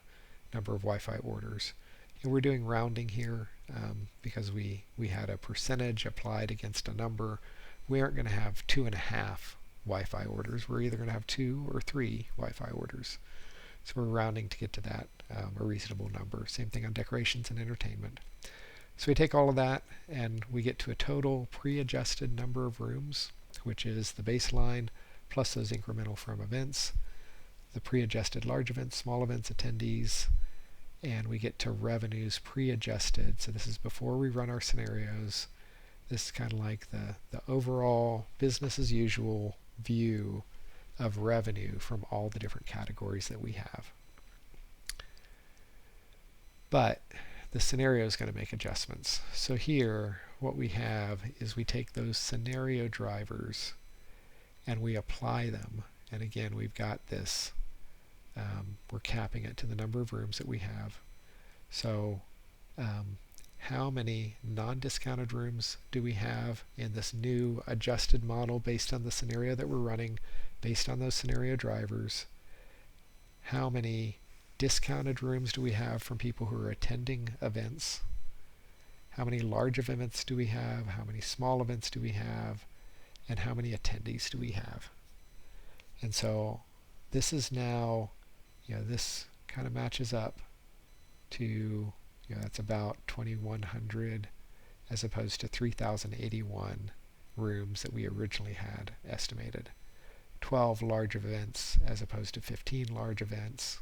number of Wi-Fi orders. And we're doing rounding here because we had a percentage applied against a number. We aren't going to have 2.5 Wi-Fi orders. We're either going to have 2 or 3 Wi-Fi orders. So we're rounding to get to that, a reasonable number. Same thing on decorations and entertainment. So we take all of that and we get to a total pre-adjusted number of rooms, which is the baseline plus those incremental from events, the pre-adjusted large events, small events, attendees, and we get to revenues pre-adjusted. So this is before we run our scenarios. This is kind of like the overall business as usual view of revenue from all the different categories that we have. But the scenario is going to make adjustments. So here what we have is we take those scenario drivers and we apply them. And again, we've got this, we're capping it to the number of rooms that we have. So how many non-discounted rooms do we have in this new adjusted model based on the scenario that we're running, based on those scenario drivers? How many discounted rooms do we have from people who are attending events? How many large events do we have? How many small events do we have? And how many attendees do we have? And so this is now, this kind of matches up to, that's about 2,100 as opposed to 3,081 rooms that we originally had estimated. 12 large events as opposed to 15 large events.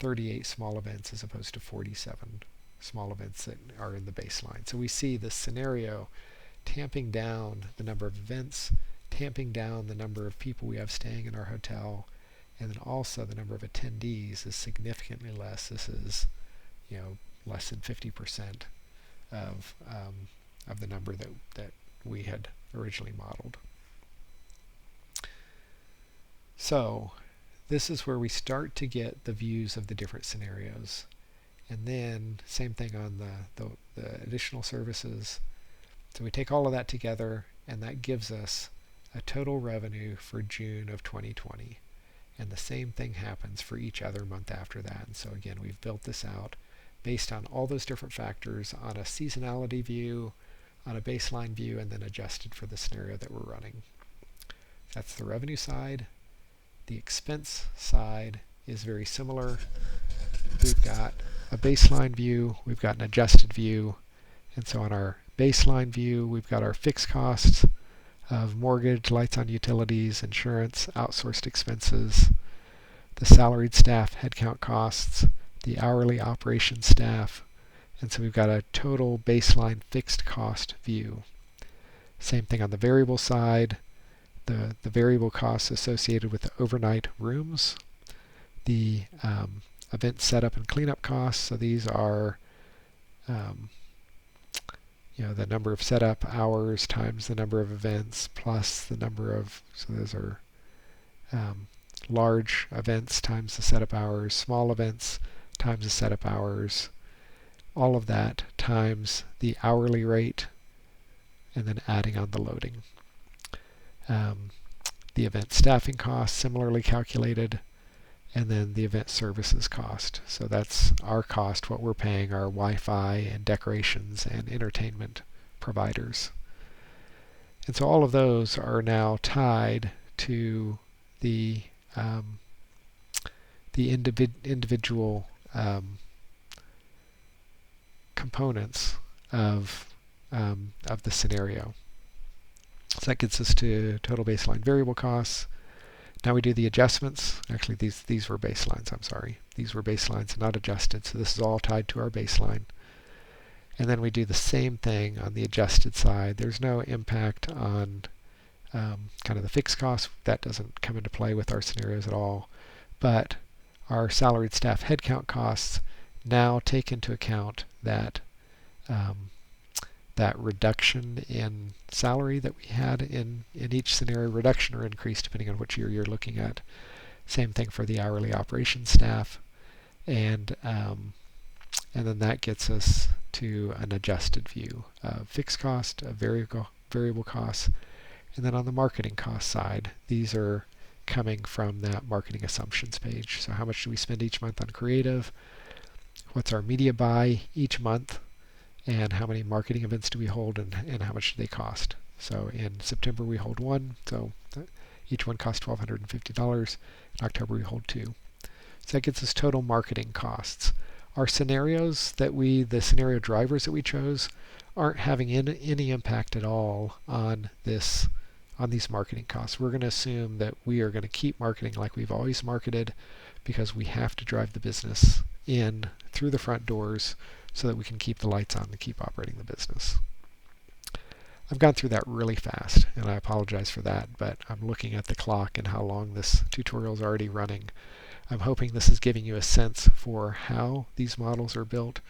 38 small events as opposed to 47 small events that are in the baseline. So we see this scenario tamping down the number of events, tamping down the number of people we have staying in our hotel, and then also the number of attendees is significantly less. This is, less than 50% of the number that we had originally modeled. So this is where we start to get the views of the different scenarios. And then same thing on the additional services. So we take all of that together, and that gives us a total revenue for June of 2020. And the same thing happens for each other month after that. And so again, we've built this out based on all those different factors on a seasonality view, on a baseline view, and then adjusted for the scenario that we're running. That's the revenue side. The expense side is very similar. We've got a baseline view, we've got an adjusted view, and so on our baseline view, we've got our fixed costs of mortgage, lights on utilities, insurance, outsourced expenses, the salaried staff headcount costs, the hourly operations staff, and so we've got a total baseline fixed cost view. Same thing on the variable side, the variable costs associated with the overnight rooms, the event setup and cleanup costs. So these are the number of setup hours times the number of events plus the number of, so those are large events times the setup hours, small events times the setup hours, all of that times the hourly rate, and then adding on the loading. The event staffing cost similarly calculated, and then the event services cost. So that's our cost, what we're paying our Wi-Fi and decorations and entertainment providers. And so all of those are now tied to the individual components of the scenario. So that gets us to total baseline variable costs. Now we do the adjustments. Actually, these were baselines, I'm sorry. These were baselines and not adjusted, so this is all tied to our baseline. And then we do the same thing on the adjusted side. There's no impact on kind of the fixed costs. That doesn't come into play with our scenarios at all. But our salaried staff headcount costs now take into account that that reduction in salary that we had in each scenario, reduction or increase depending on which year you're looking at. Same thing for the hourly operations staff, and then that gets us to an adjusted view of fixed cost, of variable costs, and then on the marketing cost side, these are coming from that marketing assumptions page. So how much do we spend each month on creative? What's our media buy each month? And how many marketing events do we hold, and how much do they cost? So in September we hold one, so each one costs $1,250. In October we hold two. So that gets us total marketing costs. Our scenarios the scenario drivers that we chose aren't having any impact at all on these marketing costs. We're going to assume that we are going to keep marketing like we've always marketed, because we have to drive the business in through the front doors so that we can keep the lights on and keep operating the business. I've gone through that really fast, and I apologize for that, but I'm looking at the clock and how long this tutorial is already running. I'm hoping this is giving you a sense for how these models are built,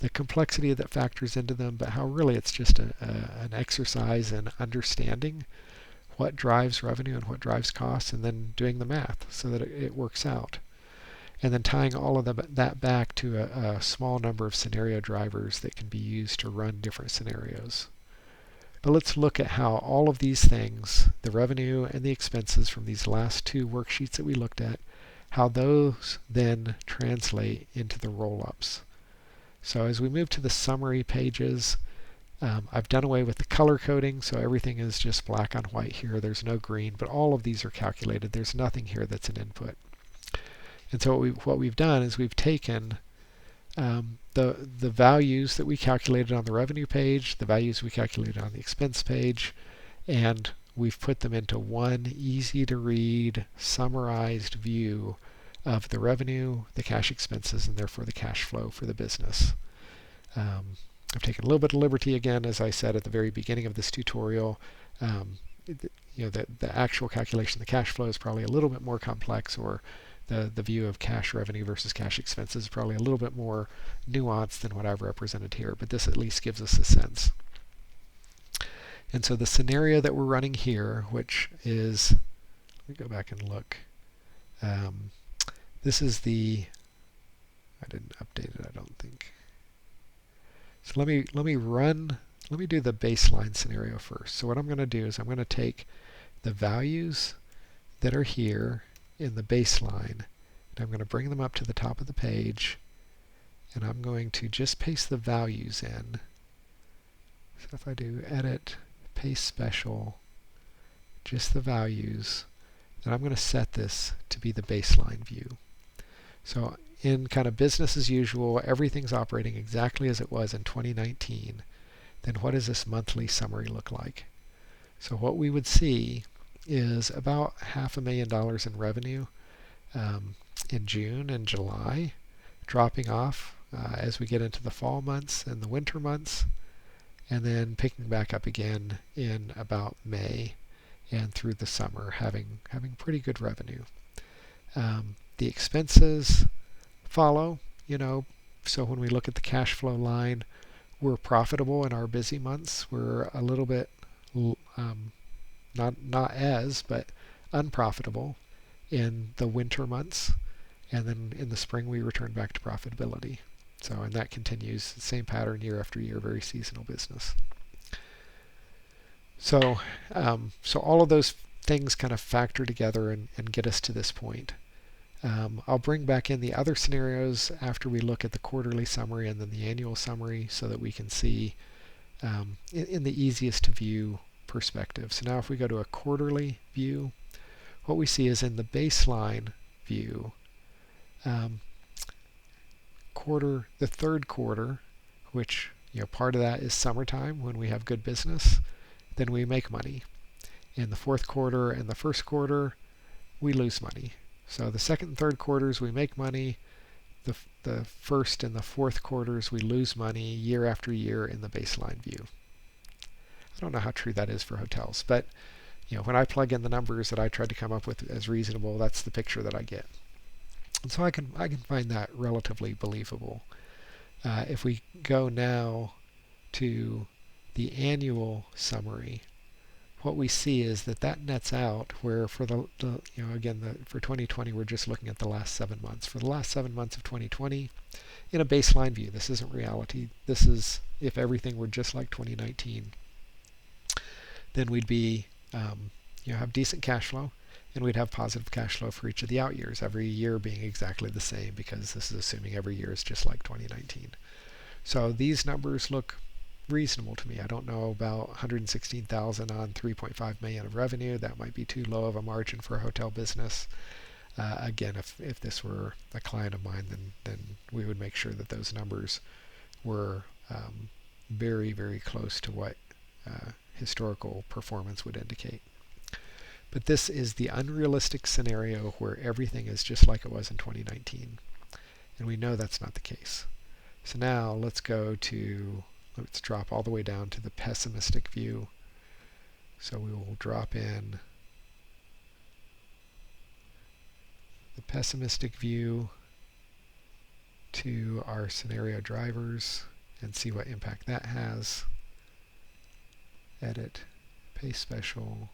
the complexity that factors into them, but how really it's just an exercise in understanding what drives revenue and what drives costs, and then doing the math so that it works out. And then tying all of that back to a small number of scenario drivers that can be used to run different scenarios. But let's look at how all of these things, the revenue and the expenses from these last two worksheets that we looked at, how those then translate into the roll-ups. So as we move to the summary pages, I've done away with the color coding, so everything is just black on white here. There's no green, but all of these are calculated. There's nothing here that's an input. And so what we've done is we've taken the values that we calculated on the revenue page, the values we calculated on the expense page, and we've put them into one easy to read, summarized view of the revenue, the cash expenses, and therefore the cash flow for the business. I've taken a little bit of liberty again, as I said at the very beginning of this tutorial. The actual calculation of the cash flow is probably a little bit more complex, or the view of cash revenue versus cash expenses is probably a little bit more nuanced than what I've represented here, but this at least gives us a sense. And so the scenario that we're running here, which is, let me go back and look. This is I didn't update it, I don't think. So let me do the baseline scenario first. So what I'm going to do is I'm going to take the values that are here in the baseline, and I'm going to bring them up to the top of the page, and I'm going to just paste the values in. So if I do edit, paste special, just the values, then I'm going to set this to be the baseline view. So in kind of business as usual, everything's operating exactly as it was in 2019. Then what does this monthly summary look like? So what we would see is about $500,000 in revenue in June and July, dropping off as we get into the fall months and the winter months, and then picking back up again in about May and through the summer having pretty good revenue. The expenses follow, so when we look at the cash flow line, we're profitable in our busy months. We're a little bit but unprofitable in the winter months, and then in the spring we return back to profitability. So, and that continues the same pattern year after year, very seasonal business. So, so all of those things kind of factor together and get us to this point. I'll bring back in the other scenarios after we look at the quarterly summary and then the annual summary so that we can see in the easiest to view perspective. So now if we go to a quarterly view, what we see is in the baseline view, the third quarter, which part of that is summertime when we have good business, then we make money. In the fourth quarter and the first quarter, we lose money. So the second and third quarters we make money. The first and the fourth quarters we lose money year after year in the baseline view. I don't know how true that is for hotels, but when I plug in the numbers that I tried to come up with as reasonable, that's the picture that I get. And so I can find that relatively believable. If we go now to the annual summary, what we see is that nets out where for for 2020 we're just looking at the last 7 months. For the last 7 months of 2020, in a baseline view, this isn't reality. This is if everything were just like 2019, then we'd be have decent cash flow, and we'd have positive cash flow for each of the out years, every year being exactly the same, because this is assuming every year is just like 2019. So these numbers look reasonable to me. I don't know about 116,000 on 3.5 million of revenue. That might be too low of a margin for a hotel business. Again, if this were a client of mine, then we would make sure that those numbers were very, very close to what historical performance would indicate. But this is the unrealistic scenario where everything is just like it was in 2019. And we know that's not the case. So now let's drop all the way down to the pessimistic view. So we will drop in the pessimistic view to our scenario drivers and see what impact that has. Edit, paste special,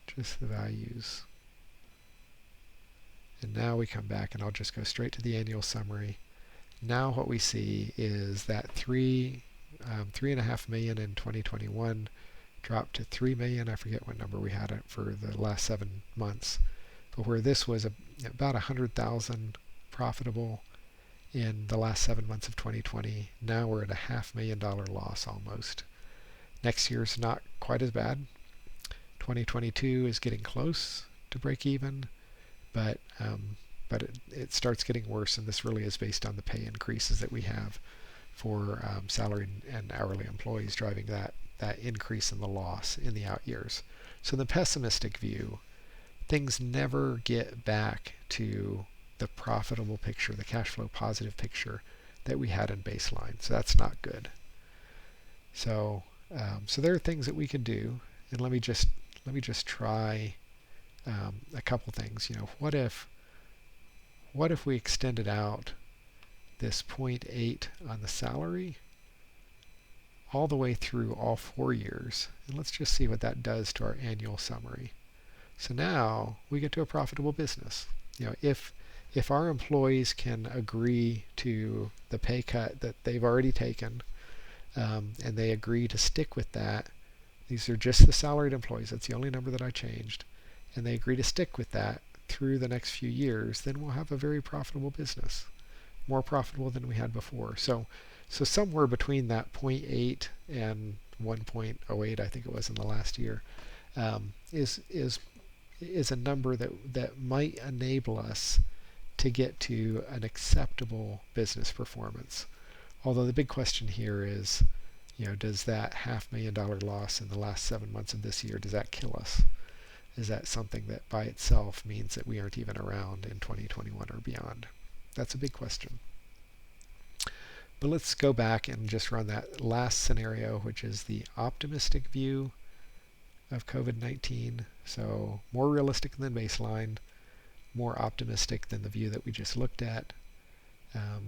just the values. And now we come back, and I'll just go straight to the annual summary. Now what we see is that 3.5 million in 2021 dropped to 3 million. I forget what number we had it for the last 7 months, but where this was about 100,000 profitable in the last 7 months of 2020, now we're at a $500,000 loss almost. Next year's not quite as bad. 2022 is getting close to break even, but it starts getting worse, and this really is based on the pay increases that we have for salaried and hourly employees, driving that increase in the loss in the out years. So in the pessimistic view, things never get back to the profitable picture, the cash flow positive picture that we had in baseline. So that's not good. So so there are things that we can do, and let me just try a couple things. What if we extended out this 0.8 on the salary all the way through all 4 years, and let's just see what that does to our annual summary. So now we get to a profitable business. If our employees can agree to the pay cut that they've already taken, and they agree to stick with that, these are just the salaried employees, that's the only number that I changed, and they agree to stick with that through the next few years, then we'll have a very profitable business, more profitable than we had before. So somewhere between that 0.8 and 1.08, I think it was in the last year, is a number that might enable us to get to an acceptable business performance. Although the big question here is, does that $500,000 loss in the last 7 months of this year, does that kill us? Is that something that by itself means that we aren't even around in 2021 or beyond? That's a big question. But let's go back and just run that last scenario, which is the optimistic view. of COVID-19, so more realistic than baseline, more optimistic than the view that we just looked at,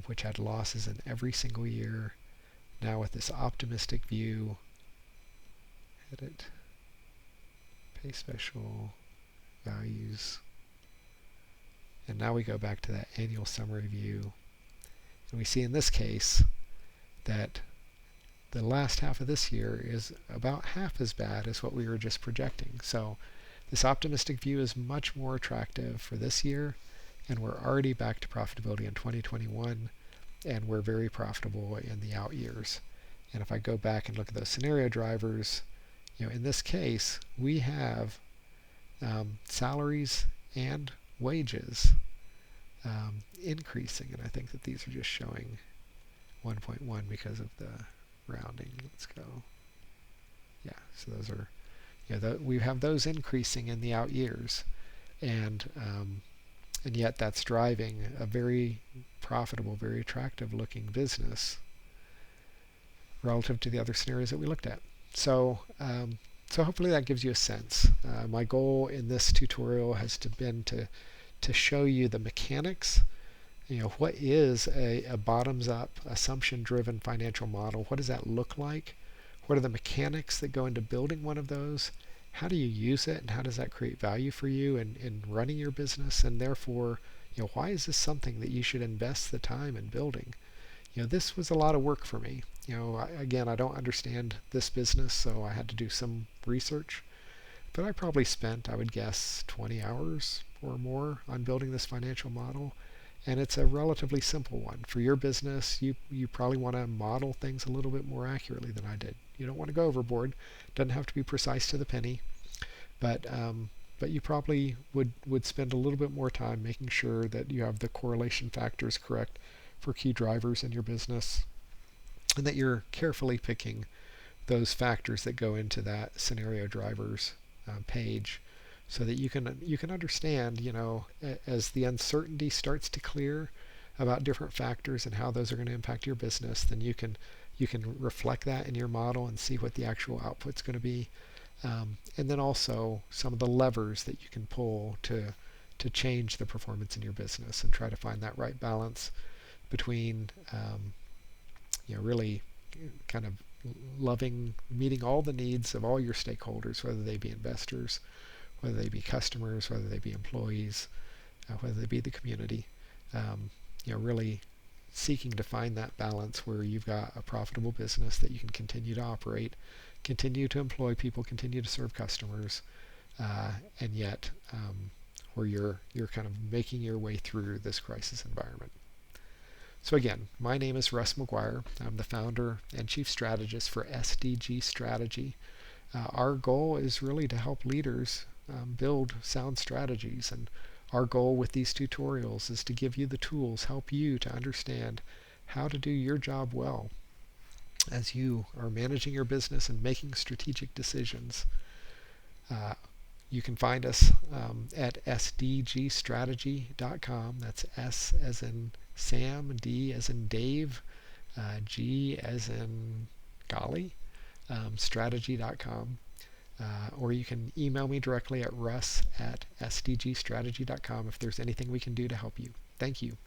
which had losses in every single year. Now with this optimistic view, edit, pay special, values, and now we go back to that annual summary view, and we see in this case that the last half of this year is about half as bad as what we were just projecting. So this optimistic view is much more attractive for this year, and we're already back to profitability in 2021, and we're very profitable in the out years. And if I go back and look at those scenario drivers, in this case, we have salaries and wages increasing, and I think that these are just showing 1.1 because of the rounding. Let's go. Yeah, so those are, we have those increasing in the out years, and yet that's driving a very profitable, very attractive looking business relative to the other scenarios that we looked at. So hopefully that gives you a sense. My goal in this tutorial has been to show you the mechanics. What is a bottoms-up, assumption-driven financial model? What does that look like? What are the mechanics that go into building one of those? How do you use it, and how does that create value for you in running your business? And therefore, why is this something that you should invest the time in building? This was a lot of work for me. Again, I don't understand this business, so I had to do some research. But I probably spent, I would guess, 20 hours or more on building this financial model. And it's a relatively simple one. For your business, you probably want to model things a little bit more accurately than I did. You don't want to go overboard. It doesn't have to be precise to the penny. But you probably would spend a little bit more time making sure that you have the correlation factors correct for key drivers in your business, and that you're carefully picking those factors that go into that scenario drivers page, so that you can understand, as the uncertainty starts to clear about different factors and how those are going to impact your business, then you can reflect that in your model and see what the actual output's going to be, and then also some of the levers that you can pull to change the performance in your business and try to find that right balance between really kind of meeting all the needs of all your stakeholders, whether they be investors, whether they be customers, whether they be employees, whether they be the community. Really seeking to find that balance where you've got a profitable business that you can continue to operate, continue to employ people, continue to serve customers, and yet where you're kind of making your way through this crisis environment. So again, my name is Russ McGuire. I'm the founder and chief strategist for SDG Strategy. Our goal is really to help leaders build sound strategies, and our goal with these tutorials is to give you the tools, help you to understand how to do your job well as you are managing your business and making strategic decisions. You can find us at sdgstrategy.com. That's S as in Sam, D as in Dave, G as in golly, strategy.com. Or you can email me directly at russ@sdgstrategy.com if there's anything we can do to help you. Thank you.